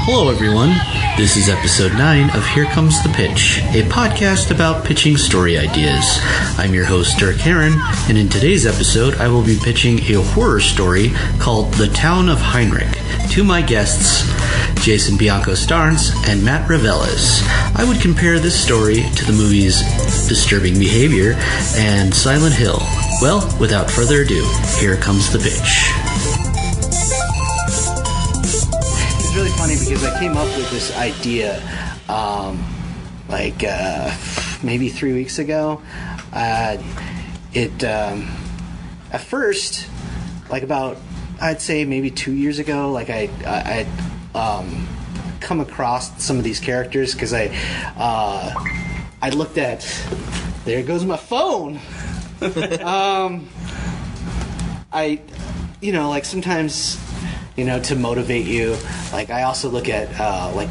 Hello, everyone. This is episode 9 of Here Comes the Pitch, a podcast about pitching story ideas. I'm your host, Derk Harron, and in today's episode, I will be pitching a horror story called The Town of Heinrich to my guests, Jason Bianco-Starnes and Matt Reveles. I would compare this story to the movies Disturbing Behavior and Silent Hill. Well, without further ado, here comes the pitch. Really funny because I came up with this idea maybe 3 weeks ago. At first, I'd say maybe 2 years ago, I'd come across some of these characters because I looked at, there goes my phone. Sometimes, to motivate you, I also look at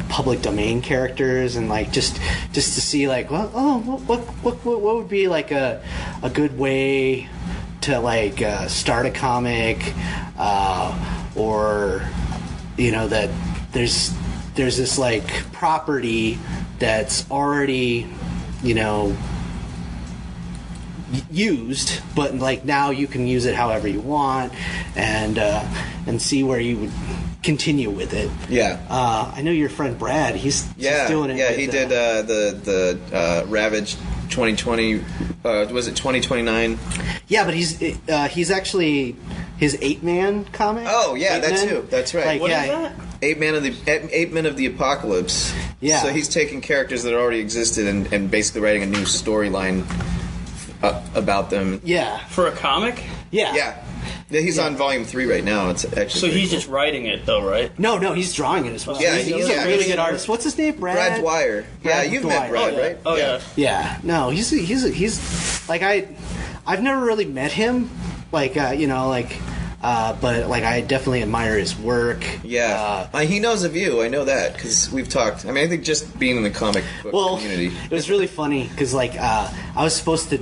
public domain characters and just to see what would be a good way to start a comic, or that there's this property that's already used, but now you can use it however you want, and see where you would continue with it. Yeah. I know your friend Brad. He's doing it. Yeah, he did the Ravage 2020. Was it 2029? Yeah, but he's actually his 8-man comic. Oh yeah, that too. That's right. What is that? 8-Men of the Apocalypse. Yeah. So he's taking characters that already existed and basically writing a new storyline about them. Yeah. For a comic? Yeah. Yeah. Yeah, he's on volume 3 right now. It's actually so he's just writing it, though, right? No, he's drawing it as well. Yeah, he's a really good artist. What's his name? Brad Dwyer. You've met Brad, right? Oh yeah. Yeah. No, he's I've never really met him, but I definitely admire his work. Yeah, he knows of you. I know that because we've talked. I mean, I think just being in the comic book community. It was really funny because I was supposed to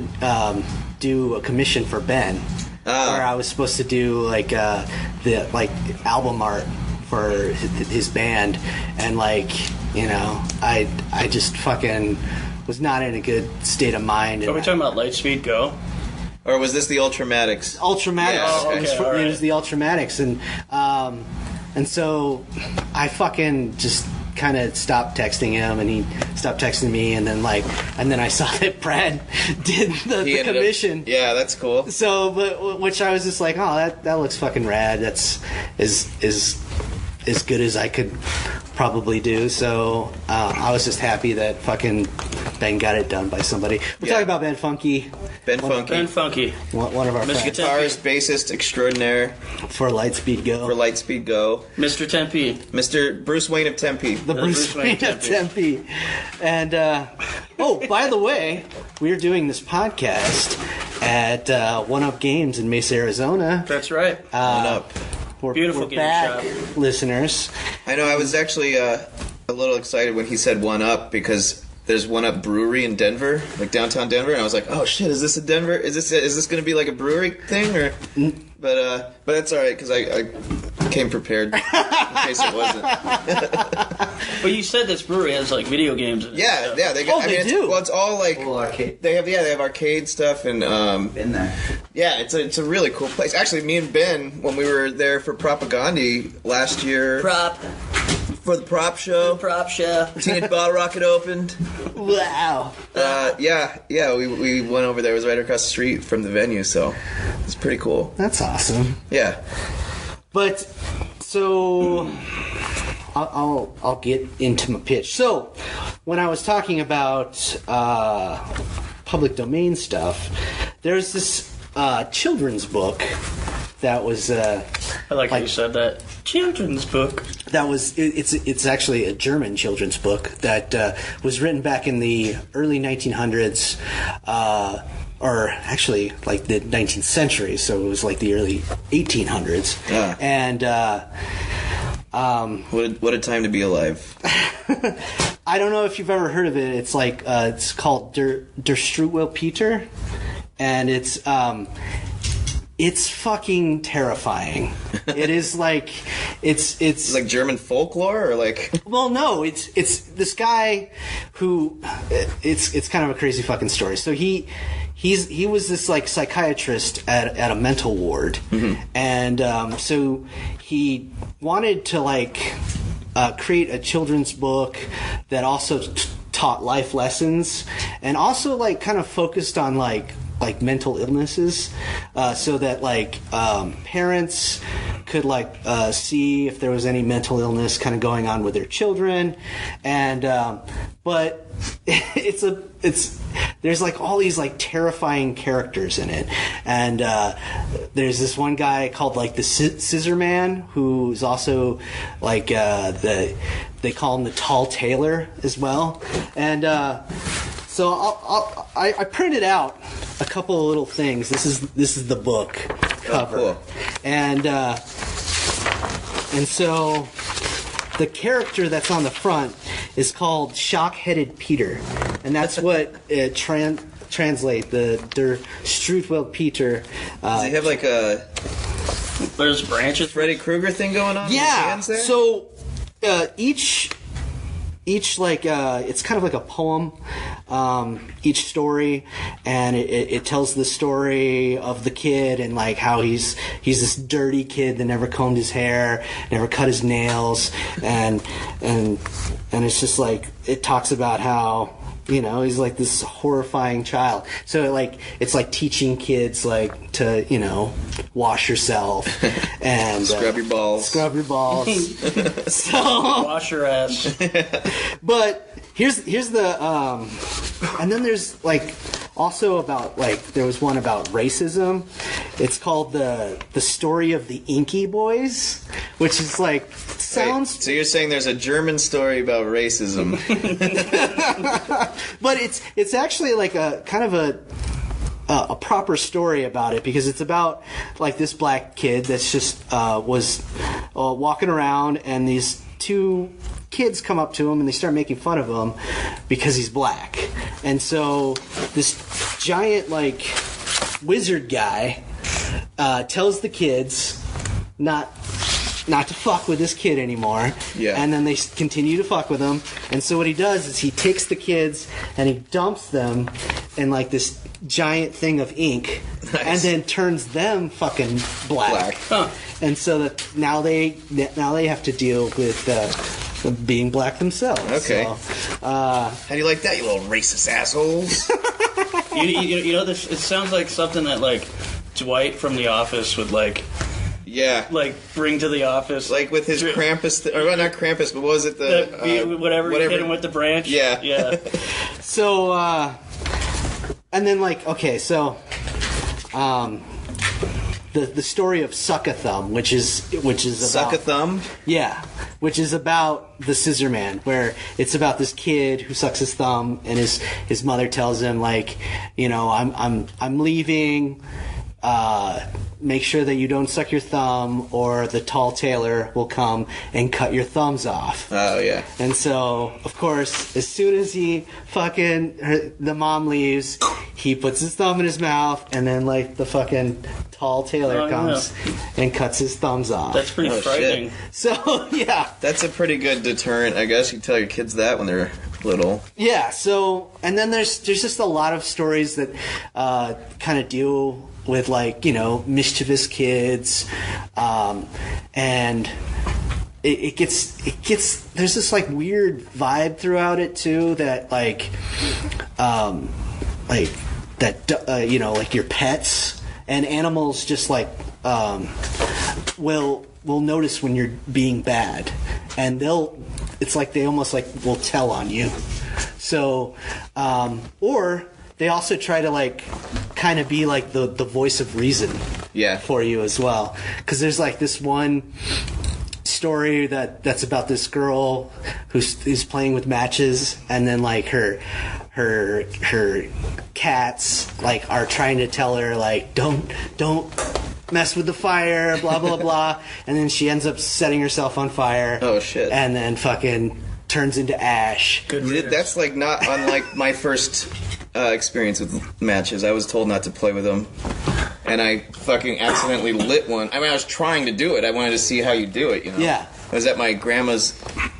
do a commission for Ben, where I was supposed to do the album art for his band, and I just fucking was not in a good state of mind. Are we talking about Lightspeed Go? Or was this the Ultramatics? Ultramatics. Yeah, okay. It was the Ultramatics, and so I fucking just kind of stopped texting him, and he stopped texting me, and then I saw that Brad did the commission. Yeah, that's cool. So, which I was just like, oh, that looks fucking rad. That's as good as I could probably do. So I was just happy that fucking Ben got it done by somebody. We're talking about Ben Funky. Ben Funky. One of our friends. Guitarist, bassist extraordinaire. For Lightspeed Go. Mr. Tempe. Mr. Bruce Wayne of Tempe. The Bruce Wayne of Tempe. And, by the way, we're doing this podcast at One Up Games in Mesa, Arizona. That's right. One Up. Beautiful game back, shop. Listeners. I know, I was actually a little excited when he said One Up because there's One Up Brewery in Denver, downtown Denver, and I was like, oh shit, is this a Denver? Is this going to be a brewery thing, or? But that's all right because I came prepared in case it wasn't. But you said this brewery has video games. And stuff. Yeah, they do. It's all arcade. They have arcade stuff and been there. Yeah, it's a really cool place. Actually, me and Ben, when we were there for Propaganda last year. For the prop show. Teenage Bottle Rocket opened. Wow. We went over there. It was right across the street from the venue, so it's pretty cool. That's awesome. Yeah. But, so, I'll get into my pitch. So, when I was talking about public domain stuff, there's this children's book that was... I like how you said that. Children's book. That was it's actually a German children's book that was written back in the early 1900s, or actually the 19th century. So it was the early 1800s. Yeah. And what a time to be alive. I don't know if you've ever heard of it. It's it's called Der Strutwell Peter, and it's it's fucking terrifying. It is like it's like German folklore or like. Well, no, it's this guy who it's kind of a crazy fucking story. So he was this like psychiatrist at a mental ward, and so he wanted to like create a children's book that also taught life lessons and also like kind of focused on like mental illnesses, so that like parents could like see if there was any mental illness kind of going on with their children, and but there's like all these like terrifying characters in it, and there's this one guy called like the Scissor Man, who's also like they call him the Tall Tailor as well, and so I printed out a couple of little things. This is the book cover, cool. and so the character that's on the front is called Shock-Headed Peter, and that's what it translate the Der Strutweld Peter. Does he have like a There's branches. Freddy Krueger thing going on? Yeah. So each like it's kind of like a poem, each story, and it tells the story of the kid and like how he's this dirty kid that never combed his hair, never cut his nails, and it's just like it talks about how, you know, he's like this horrifying child. So like it's like teaching kids like to, you know, wash yourself and scrub your balls. So Wash your ass. but here's the and then there's like also about like there was one about racism. It's called the story of the Inky Boys, which is like sounds. Wait, so you're saying there's a German story about racism? But it's actually like a kind of a proper story about it, because it's about like this black kid that's just was walking around, and these two kids come up to him and they start making fun of him because he's black. And so this giant like wizard guy tells the kids not to fuck with this kid anymore. Yeah. And then they continue to fuck with him. And so what he does is he takes the kids and he dumps them in like this giant thing of ink, Nice. and then turns them fucking black. Huh. And so that now they have to deal with being black themselves. Okay. So, How do you like that, you little racist assholes? You know this. It sounds like something that like Dwight from The Office would like Yeah. bring to the office. Like with his Krampus, or well, not Krampus, but what was it? Whatever you hit him with the branch. Yeah. Yeah. So, and then like, okay, so, the story of Suck-a-Thumb, which is about Suck-a-Thumb? Yeah, which is about the Scissor Man, where it's about this kid who sucks his thumb, and his mother tells him like, you know, I'm leaving. Make sure that you don't suck your thumb, or the tall tailor will come and cut your thumbs off. Oh, yeah. And so, of course, as soon as the mom leaves, he puts his thumb in his mouth, and then like the fucking tall tailor comes and cuts his thumbs off. That's pretty frightening. Shit. So yeah, That's a pretty good deterrent, I guess. You tell your kids that when they're little. yeah. So, and then there's just a lot of stories that kind of deal with like, you know, mischievous kids, and it gets there's this like weird vibe throughout it too, that like you know, like your pets and animals just like will notice when you're being bad, and it's like they almost like will tell on you. So or they also try to like kind of be like the voice of reason for you as well, because there's like this one story that's about this girl who's playing with matches, and then like her cats like are trying to tell her like don't mess with the fire, blah blah blah, and then she ends up setting herself on fire. Oh shit. And then fucking turns into ash. That's like not unlike my first experience with matches. I was told not to play with them, and and I fucking accidentally lit one. I mean, I was trying to do it. I wanted to see how you do it, you know? Yeah. I was at my grandparents'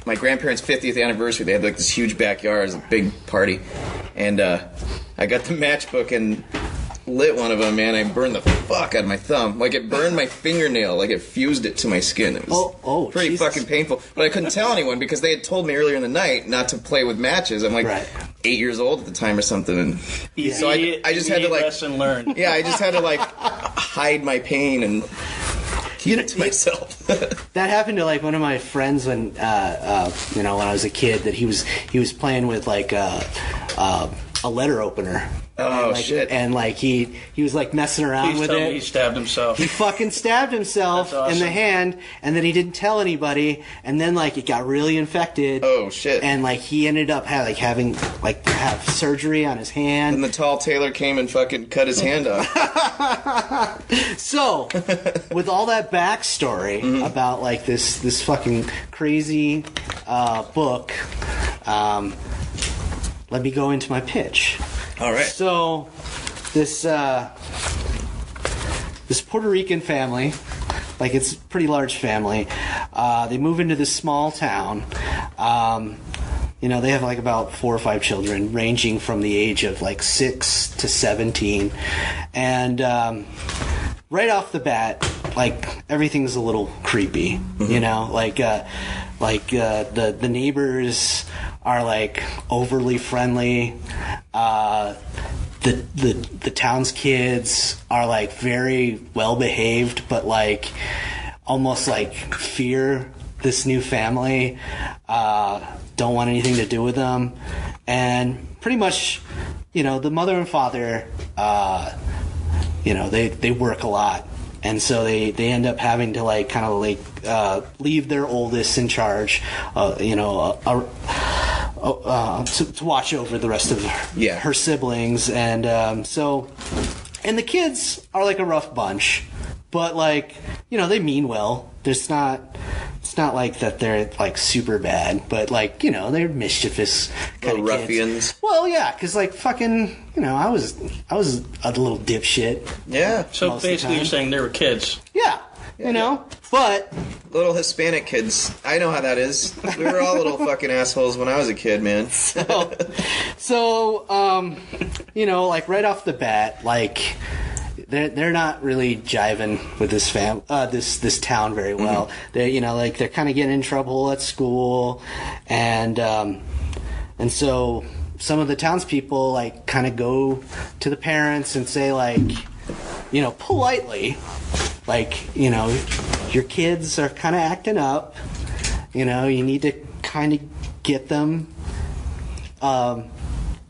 50th anniversary. They had like this huge backyard. It was a big party. And I got the matchbook and lit one of them, man. I burned the fuck out of my thumb. Like, it burned my fingernail. Like, it fused it to my skin. It was pretty Jesus. fucking painful. But I couldn't tell anyone because they had told me earlier in the night not to play with matches. I'm like 8 years old at the time or something. And so I just had to, like... lesson learned. Yeah, I just had to, like, hide my pain and... keep it to myself. That happened to like one of my friends when when I was a kid. That he was playing with like a letter opener. Oh, like, shit. And like he was like messing around Please with tell it. me he stabbed himself. He fucking stabbed himself That's awesome. in the hand, and then he didn't tell anybody, and then like it got really infected. Oh, shit. And like he ended up having to have surgery on his hand. And the tall tailor came and fucking cut his hand off. So, with all that backstory about like this fucking crazy book, let me go into my pitch. All right. So, this Puerto Rican family, like it's a pretty large family, they move into this small town. They have like about 4 or 5 children, ranging from the age of like 6 to 17, and right off the bat, like everything's a little creepy. You know, like the neighbors are like overly friendly. The town's kids are like very well behaved, but like almost like fear this new family. Don't want anything to do with them, and pretty much, the mother and father, they work a lot, and so they end up having to like kind of like leave their oldest in charge, to watch over the rest of her siblings, and and the kids are like a rough bunch, but like they mean well. It's not like that they're like super bad, but like they're mischievous kind of ruffians. Kids. Well, yeah, because like fucking I was a little dipshit. Yeah. So basically, you're saying they were kids. Yeah. But little Hispanic kids. I know how that is. We were all little fucking assholes when I was a kid, man. So like right off the bat, like they're not really jiving with this this town very well. They they're kind of getting in trouble at school, and so some of the townspeople like kind of go to the parents and say like, politely, like, your kids are kind of acting up. You need to kind of get them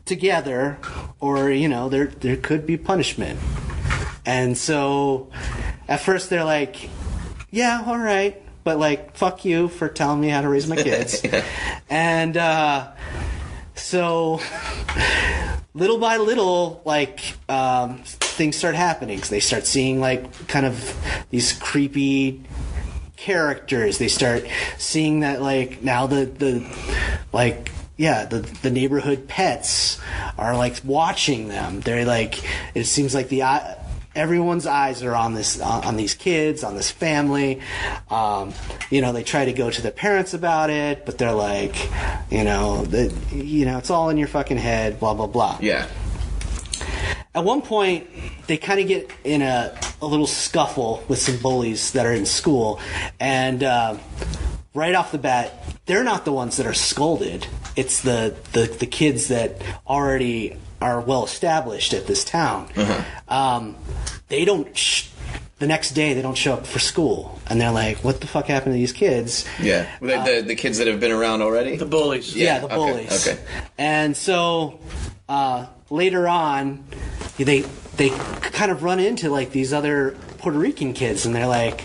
together, or there could be punishment. And so at first they're like, yeah, all right, but like, fuck you for telling me how to raise my kids. And so little by little, like, things start happening. So they start seeing like kind of these creepy characters. They start seeing that like now the neighborhood pets are like watching them. They're like, it seems like everyone's eyes are on these kids, on this family. They try to go to their parents about it, but they're like, it's all in your fucking head, blah blah blah. Yeah. At one point, they kind of get in a little scuffle with some bullies that are in school, and right off the bat, they're not the ones that are scolded. It's the kids that already are well established at this town. They don't. The next day, they don't show up for school, and they're like, "What the fuck happened to these kids?" Yeah, the kids that have been around already. The bullies. Yeah, the bullies. Okay. And so later on, they kind of run into like these other Puerto Rican kids, and they're like,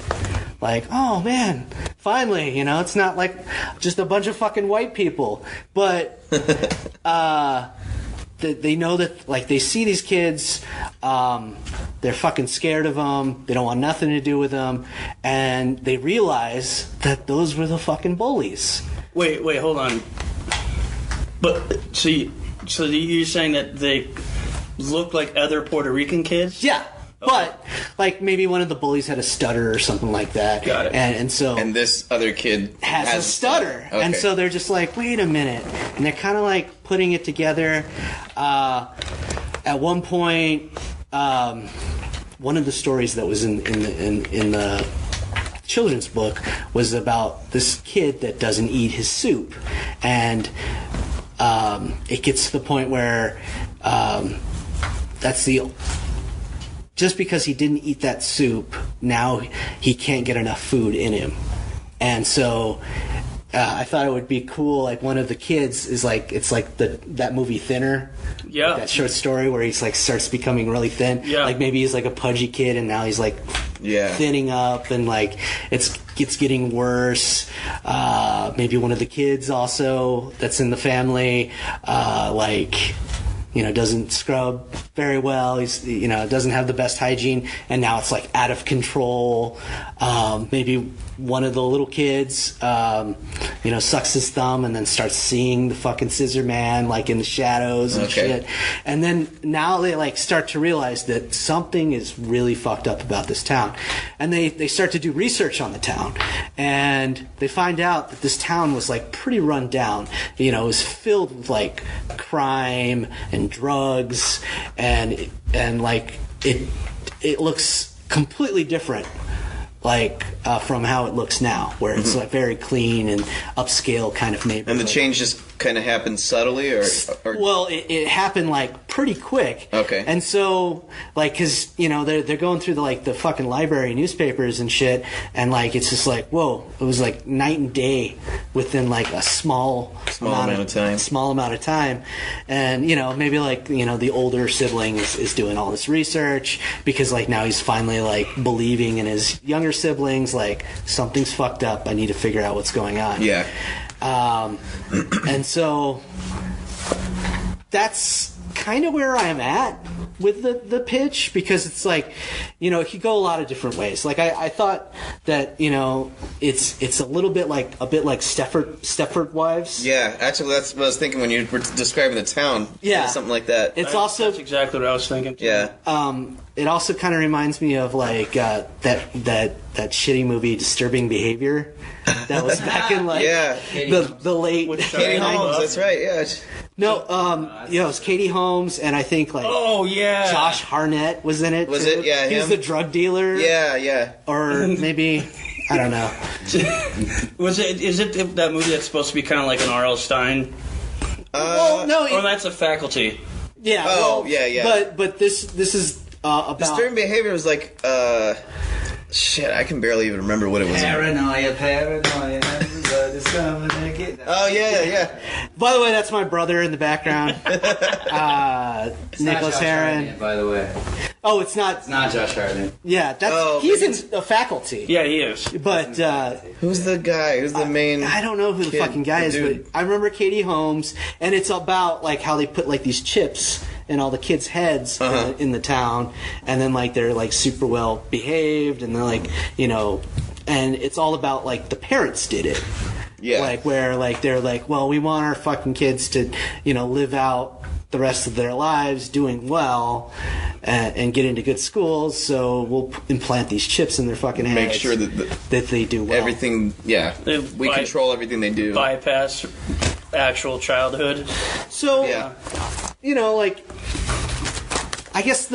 "Oh man, finally, it's not like just a bunch of fucking white people." But they know that, like, they see these kids, they're fucking scared of them, they don't want nothing to do with them, and they realize that those were the fucking bullies. Wait, hold on. But, so you're saying that they look like other Puerto Rican kids? Yeah. But, like, maybe one of the bullies had a stutter or something like that. Got it. And so... And this other kid has a stutter. Okay. And so they're just like, wait a minute. And they're kind of, like, putting it together. At one point, one of the stories that was in the children's book was about this kid that doesn't eat his soup. And it gets to the point where just because he didn't eat that soup, now he can't get enough food in him. And so I thought it would be cool, like one of the kids is like, it's like that movie Thinner. Yeah. That short story where he's like starts becoming really thin. Yeah. Like maybe he's like a pudgy kid and now he's like thinning up and like it's getting worse. Maybe one of the kids also that's in the family, doesn't scrub very well. He's, doesn't have the best hygiene, and now it's like out of control. Maybe one of the little kids, sucks his thumb and then starts seeing the fucking Scissor Man like in the shadows and shit. And then now they like start to realize that something is really fucked up about this town, and they start to do research on the town, and they find out that this town was like pretty run down. It was filled with like crime and drugs, and like it looks completely different from how it looks now, where it's like very clean and upscale kind of neighborhood. And the change just kind of happened subtly, or? Well, it happened like pretty quick. Okay. And so, like, because they're going through the fucking library newspapers and shit, and like it's just like, whoa, it was like night and day within like a small amount of time, and maybe like the older sibling is doing all this research because like now he's finally like believing in his younger siblings, like something's fucked up. I need to figure out what's going on. Yeah. And so that's kind of where I'm at with the pitch, because it's like, it could go a lot of different ways. Like I thought that, it's a little bit like Stepford Wives. Yeah, actually that's what I was thinking when you were describing the town. Yeah. Something like that. That's exactly what I was thinking too. Yeah. It also kind of reminds me of like that shitty movie Disturbing Behavior that was back in like the late Katie Holmes. That's right. Yeah. No, it was Katie Holmes, and I think like Josh Harnett was in it. Was too. it? Yeah, he was the drug dealer. Yeah. Or maybe I don't know. Is it that movie that's supposed to be kind of like an R.L. Stein? Well, no. Or that's a Faculty. Yeah. Oh, well, yeah. But this is about Disturbing Behavior was like shit. I can barely even remember what it was. Paranoia. Oh yeah. By the way, that's my brother in the background. Nicholas Harron. By the way. Oh, it's not. It's not Josh Harden. Yeah, he's in the Faculty. Yeah, he is. But who's the guy? Who's the main? I don't know who the fucking guy is, dude. but I remember Katie Holmes, and it's about like how they put like these chips in all the kids' heads in the town, and then like they're like super well behaved, and they're like and it's all about like the parents did it. Yeah. Like where like they're like, well, we want our fucking kids to live out the rest of their lives doing well and get into good schools, so we'll implant these chips in their fucking heads. Make sure that they do well. Everything, we control everything they do. Bypass actual childhood. So, like, I guess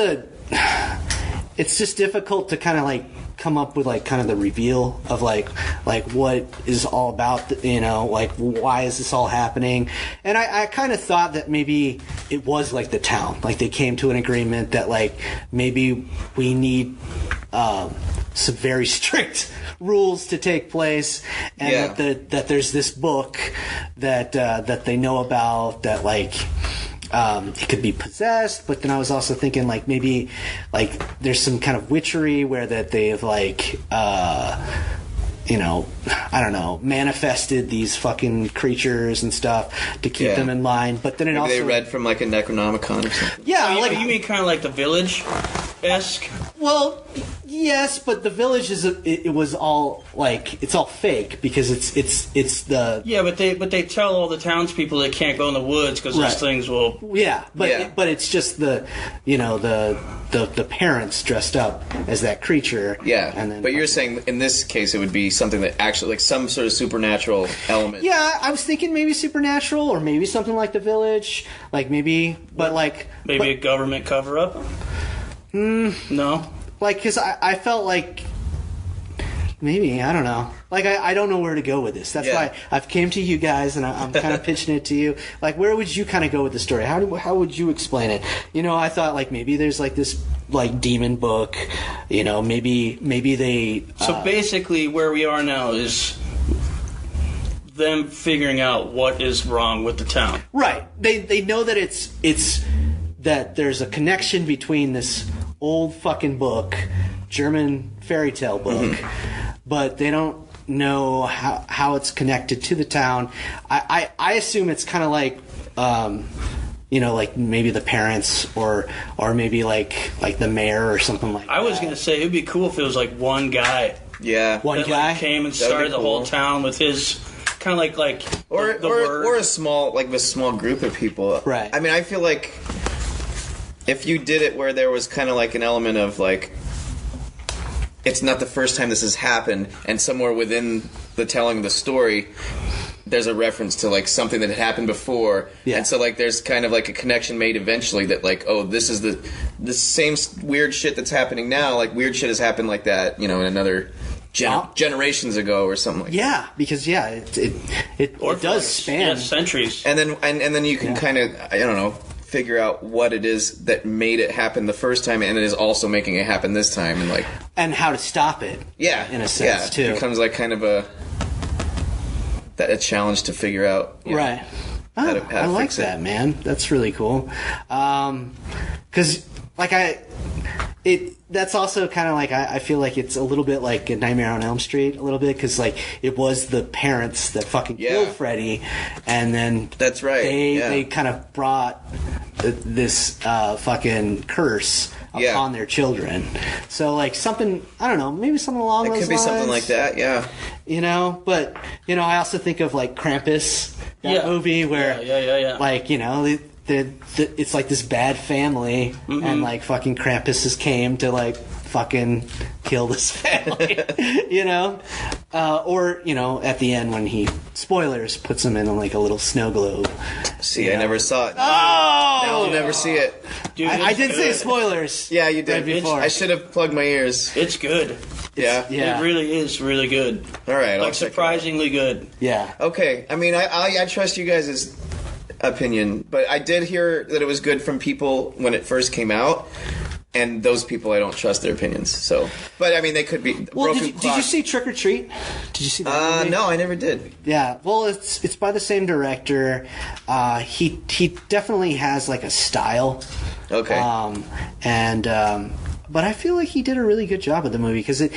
it's just difficult to kind of like come up with like kind of the reveal of like what is all about, like why is this all happening. And I kind of thought that maybe it was like the town, like they came to an agreement that like maybe we need some very strict rules to take place, and that there's this book that they know about that like it could be possessed. But then I was also thinking like maybe like there's some kind of witchery where that they have like I don't know, manifested these fucking creatures and stuff to keep them in line. But then Maybe they read from like a Necronomicon or something. Yeah, you mean kind of like The Village-esque? Well, Yes, but the village it was all like it's all fake because it's the Yeah, but they tell all the townspeople they can't go in the woods because Right. those things will. but it's just the the parents dressed up as that creature. Yeah, and then but you're saying in this case it would be something that actually, like some sort of supernatural element. Yeah, I was thinking maybe supernatural or maybe something like the village, like maybe, but like Maybe a government cover up. No. like because I felt like maybe I don't know. Like I don't know where to go with this. That's Yeah. why I've came to you guys and I'm kind of pitching it to you. Like where would you kind of go with the story? How would you explain it? I thought like maybe there's like this like demon book. Maybe they. So basically, where we are now is them figuring out what is wrong with the town. Right. They know that it's that there's a connection between this old fucking book, German fairy tale book, but they don't know how it's connected to the town. I assume it's kind of like like maybe the parents or maybe like the mayor or something like that. I was gonna say it'd be cool if it was like one guy Yeah. One that guy like, came and That'd be started the whole cool. town with his kind of like Or the word. or a small group of people. Right. I mean, I feel like if you did it where there was kind of like an element of like it's not the first time this has happened, and somewhere within the telling of the story there's a reference to like something that had happened before, Yeah. and so like there's kind of like a connection made eventually that like, oh, this is the same weird shit that's happening now. Like weird shit has happened like that, in another generations ago or something like that. Yeah, because it Or does span. yeah, centuries. And then you can kind of, I don't know, figure out what it is that made it happen the first time and it is also making it happen this time, and like and how to stop it. yeah, in a sense too. It becomes like kind of a challenge to figure out, Right. how to I like fix it. that, man. That's really cool. Because like that's also kind of like I feel like it's a little bit like a Nightmare on Elm Street a little bit because like it was the parents that fucking killed Freddy, and then That's right, They kind of brought this fucking curse upon their children. So like something, I don't know, maybe something along those It could be lines. something like that, yeah. But I also think of like Krampus, that movie where Yeah. like it's like this bad family and like fucking Krampus came to like fucking kill this family. Or at the end when he spoilers puts them in like a little snow globe. See, I never saw it. Oh, Now I'll never see it. Dude, I it's did say good. spoilers. Yeah, you did. Right before. I should have plugged my ears. It's good. Yeah. Yeah. It really is really good. All right. I'll Like check it out. surprisingly good. Yeah. Okay. I mean, I trust you guys' opinion, but I did hear that it was good from people when it first came out, and those people I don't trust their opinions. So, but I mean, they could be Well, broken did you clock. see Trick or Treat? Did you see that movie? No, I never did. Yeah, well, it's by the same director. He definitely has like a style. Okay. But I feel like he did a really good job with the movie because it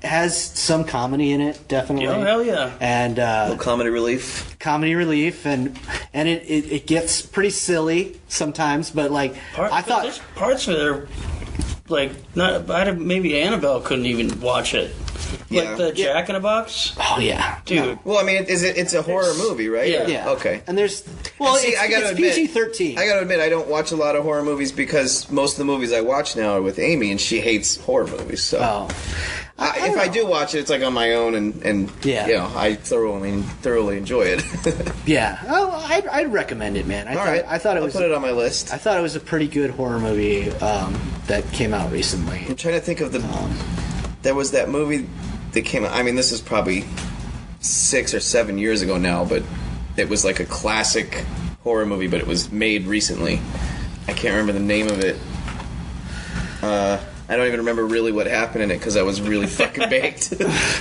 has some comedy in it, definitely. Oh, hell yeah. And Comedy relief. comedy relief, and it gets pretty silly sometimes, but like I thought. there's parts of there, like maybe Annabelle couldn't even watch it. Yeah. Like the Jack in a Box, Oh yeah, dude. Well, I mean, it's a horror movie, right? Yeah. Yeah. Okay. And there's See, I gotta it's admit, PG-13. I gotta admit, I don't watch a lot of horror movies because most of the movies I watch now are with Amy, and she hates horror movies. So, Oh. I if don't I know. do watch it, it's like on my own, and Yeah. I thoroughly enjoy it. Yeah. Oh, I'd recommend it, man. I thought it was. I'll put it on my list. I thought it was a pretty good horror movie that came out recently. I'm trying to think of there was that movie that came out. I mean, this is probably 6 or 7 years ago now, but it was like a classic horror movie, but it was made recently. I can't remember the name of it. I don't even remember really what happened in it because I was really fucking baked.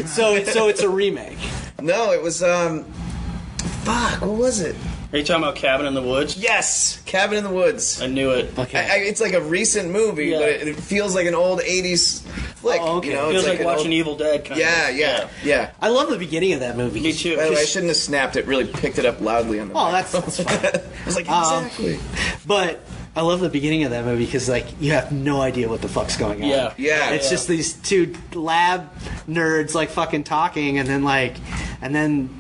So it's a remake. No, it was fuck, what was it? Are you talking about Cabin in the Woods? Yes, Cabin in the Woods. I knew it. Okay. It's like a recent movie, Yeah. but it feels like an old 80s flick. Oh, okay. You know? Feels It's like an watching old... Evil Dead. Kind Yeah. I love the beginning of that movie. Me too. By the way, I shouldn't have snapped it. Really picked it up loudly on the Oh, microphone. that's fine. I was like, exactly. But I love the beginning of that movie because like you have no idea what the fuck's going on. Yeah. It's just these two lab nerds like fucking talking, and then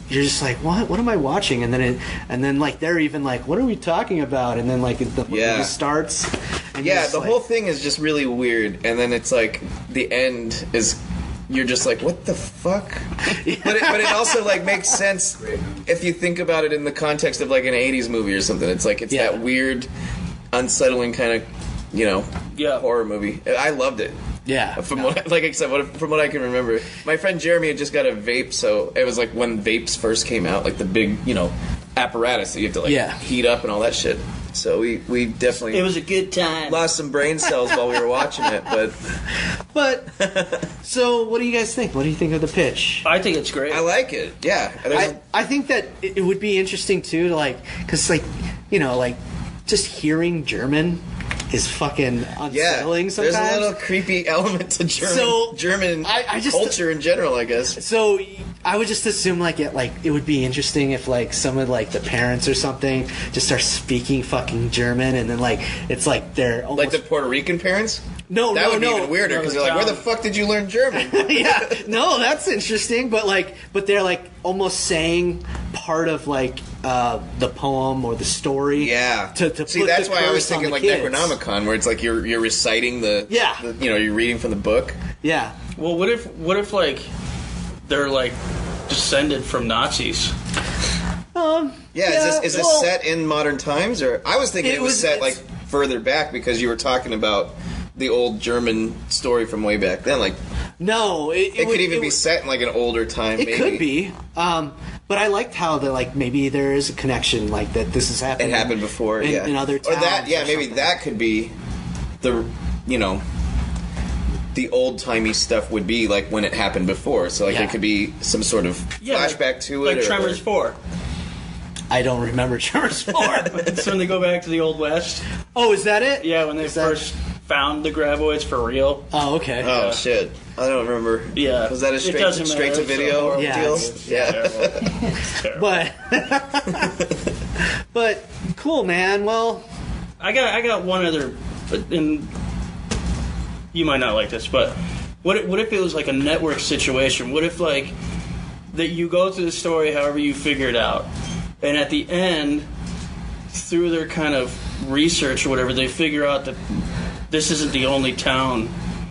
you're just like, what am I watching? And then like they're even like, what are we talking about? And then like the movie starts. And the whole thing is just really weird, and then it's like the end is. You're just like, what the fuck? But it also like makes sense if you think about it in the context of like an 80s movie or something. It's like that weird, unsettling kind of horror movie. I loved it. Yeah. From what I can remember. My friend Jeremy had just got a vape, so it was like when vapes first came out, like the big, apparatus that you have to like heat up and all that shit. So we definitely... It was a good time. Lost some brain cells while we were watching it, But, so what do you guys think? What do you think of the pitch? I think it's great. I like it, yeah. I think that it would be interesting, too, to like... Because, like, just hearing German is fucking unsettling sometimes. There's a little creepy element to German culture in general, I guess. So I would just assume it would be interesting if like some of like the parents or something just start speaking fucking German, and then like it's like they're almost... like the Puerto Rican parents. That would be even weirder because they're like, where the fuck did you learn German? That's interesting, but they're like almost saying part of like the poem or the story. Yeah. To see, put that's the why I was curse on thinking the like kids. Necronomicon, where it's like you're reciting you're reading from the book. Yeah. Well, what if like they're like descended from Nazis? Is this set in modern times, or I was thinking it was set like further back because you were talking about the old German story from way back then. Like, no, it could even be set in like an older time. It could be, but I liked how maybe there is a connection, like that this has happened. It happened before, in other towns. Or that, maybe that could be the the old timey stuff would be like when it happened before. So like it could be some sort of flashback to it, like Tremors 4. I don't remember Tremors 4. It's when they go back to the Old West. Oh, is that it? Yeah, when they first found the graboids for real. Oh, okay. Oh, shit. I don't remember. Yeah. Was that a straight to video deal? Yeah. But cool, man. Well, I got one other, and you might not like this, but what if it was like a network situation? What if like that you go through the story however you figure it out, and at the end, through their kind of research or whatever, they figure out that this isn't the only town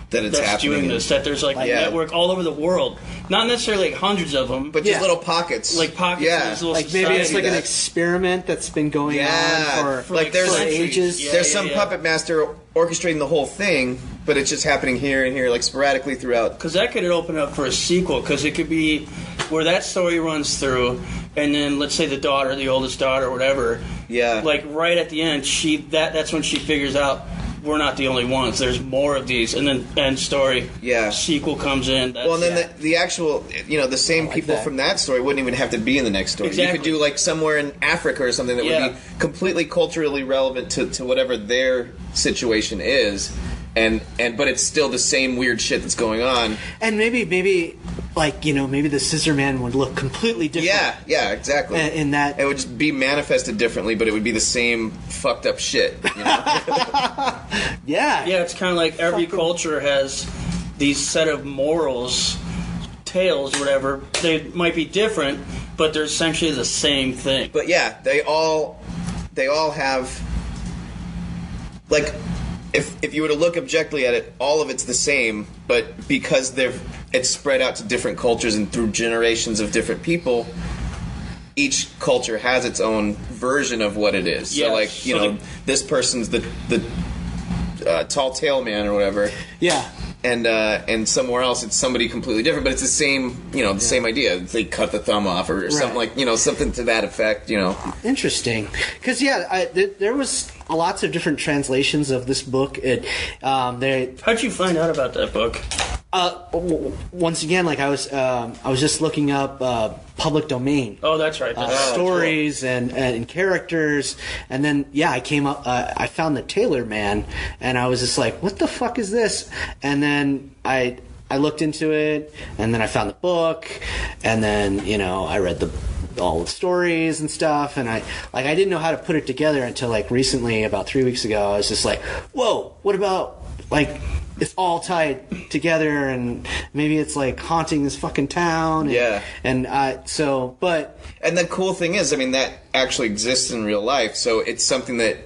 that's doing this, that there's like a network all over the world. Not necessarily like hundreds of them. But just little pockets. Like pockets of this little like maybe it's like an experiment that's been going on for ages. There's some puppet master orchestrating the whole thing, but it's just happening here and here, like sporadically throughout. Because that could open up for a sequel, because it could be where that story runs through, and then let's say the oldest daughter, or whatever. Yeah. Like right at the end, that's when she figures out we're not the only ones. There's more of these, and then end story. Yeah. Sequel comes in. Well, and then the actual, the same people from that story wouldn't even have to be in the next story. Exactly. You could do like somewhere in Africa or something that would be completely culturally relevant to whatever their situation is, but it's still the same weird shit that's going on. And maybe like maybe the Scissor Man would look completely different. Yeah, exactly. In that it would just be manifested differently, but it would be the same fucked up shit. Yeah, it's kind of like every culture has these set of morals, tales, or whatever. They might be different, but they're essentially the same thing. But yeah, they all have, like, if you were to look objectively at it, all of it's the same, but because it's spread out to different cultures and through generations of different people, each culture has its own version of what it is. Yes. So like, this person's the tall tale man or whatever. Yeah. And somewhere else it's somebody completely different, but it's the same, the same idea. They cut the thumb off or something like, something to that effect, Interesting. Because, there was lots of different translations of this book. How'd you find out about that book? Once again, like I was just looking up public domain. Oh, that's right. Stories and characters, and then I came up. I found the Tailor Man, and I was just like, "What the fuck is this?" And then I looked into it, and then I found the book, and then I read the all the stories and stuff, and I didn't know how to put it together until like recently, about 3 weeks ago. I was just like, whoa, what about like it's all tied together, and maybe it's like haunting this fucking town. And the cool thing is, I mean, that actually exists in real life, so it's something that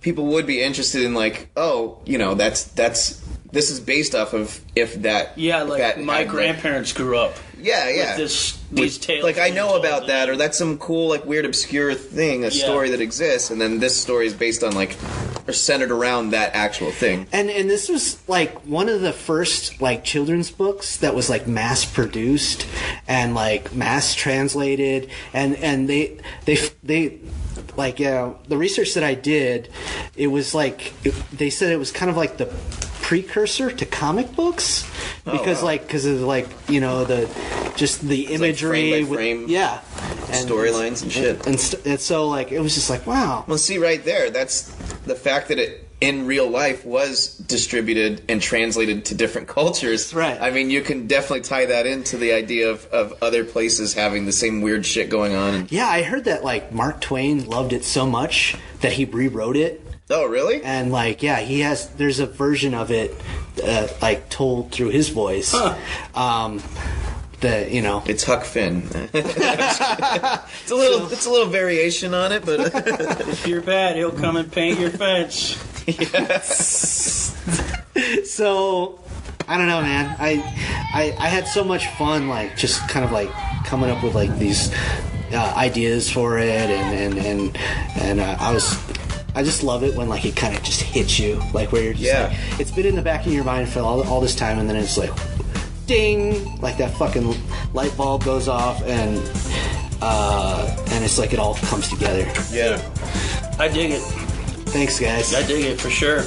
people would be interested in, like, oh, you know, this is based off of if that. Yeah, like that my grandparents grew up. Yeah. With these tales. Like, I know about that, or that's some cool, like, weird, obscure thing, story that exists, and then this story is based on, like, or centered around that actual thing. And this was, like, one of the first, like, children's books that was, like, mass-produced and, like, mass-translated, and they like, the research that I did, it was, like, they said it was kind of like the precursor to comic books because of like, you know, the imagery, like frame by frame, and storylines and shit, and so like it was just like, wow. Well, see, right there, that's the fact that it in real life was distributed and translated to different cultures. Right. I mean, you can definitely tie that into the idea of other places having the same weird shit going on. Yeah, I heard that like Mark Twain loved it so much that he rewrote it. Oh, really? And like, there's a version of it like told through his voice. Huh. You know, it's Huck Finn. It's a little variation on it, but if you're bad, he'll come and paint your fence. Yes. So I don't know, man. I had so much fun, like just kind of like coming up with like these ideas for it, and I just love it when like it kind of just hits you, like where you're just like, it's been in the back of your mind for all this time, and then it's like, ding, like that fucking light bulb goes off, and it's like it all comes together. Yeah. I dig it. Thanks, guys. I dig it for sure.